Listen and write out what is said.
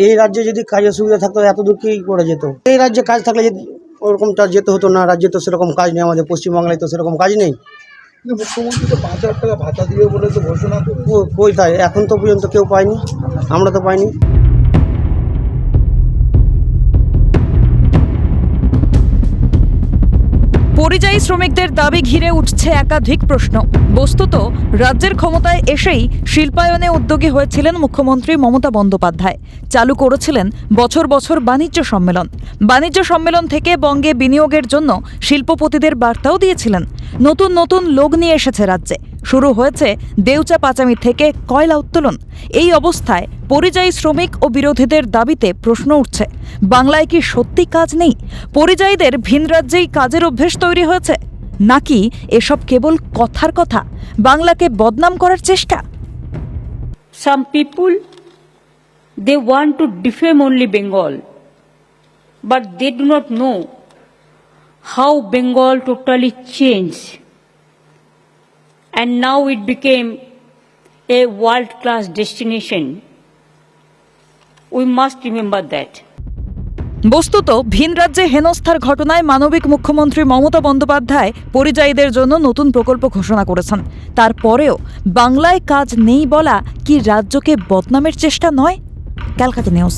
এই রাজ্যে যদি কাজের সুবিধা থাকতো এত দূর কি করে যেত? এই রাজ্যে কাজ থাকলে ওরকমটা যেতে হতো না। রাজ্যে তো সেরকম কাজ নেই, আমাদের পশ্চিমবাংলায় তো সেরকম কাজ নেই। মুখ্যমন্ত্রী তো 5,000 টাকা ভাতা দিবে বলে তো ঘোষণা করে। কই তাই এখন তো পর্যন্ত কেউ পায়নি, আমরা তো পাইনি। পরিযায়ী শ্রমিকদের দাবি ঘিরে উঠছে একাধিক প্রশ্ন। বস্তুত রাজ্যের ক্ষমতায় এসেই শিল্পায়নে উদ্যোগী হয়েছিলেন মুখ্যমন্ত্রী মমতা বন্দ্যোপাধ্যায়। চালু করেছিলেন বছর বছর বাণিজ্য সম্মেলন। বাণিজ্য সম্মেলন থেকে বঙ্গে বিনিয়োগের জন্য শিল্পপতিদের বার্তাও দিয়েছিলেন। নতুন নতুন লোক নিয়ে এসেছে রাজ্যে। শুরু হয়েছে দেউচা পাচামি থেকে কয়লা উত্তোলন। এই অবস্থায় পরিযায়ী শ্রমিক ও বিরোধীদের দাবিতে প্রশ্ন উঠছে, বাংলায় কি সত্যি কাজ নেই? পরিযায়ীদের ভিন রাজ্যেই কাজের অভ্যেস তৈরি হয়েছে, নাকি এসব কেবল কথার কথা, বাংলাকে বদনাম করার চেষ্টা? Some people, they want to defame only Bengal, but they do not know how Bengal totally changed. And now it became a world-class destination. We must remember that. বস্তুত ভিন রাজ্যে হেনস্থার ঘটনায় মানবিক মুখ্যমন্ত্রী মমতা বন্দ্যোপাধ্যায় পরিযায়ীদের জন্য নতুন প্রকল্প ঘোষণা করেছেন। তারপরেও বাংলায় কাজ নেই বলা কি রাজ্যকে বদনামের চেষ্টা নয়? ক্যালকাটা নিউজ।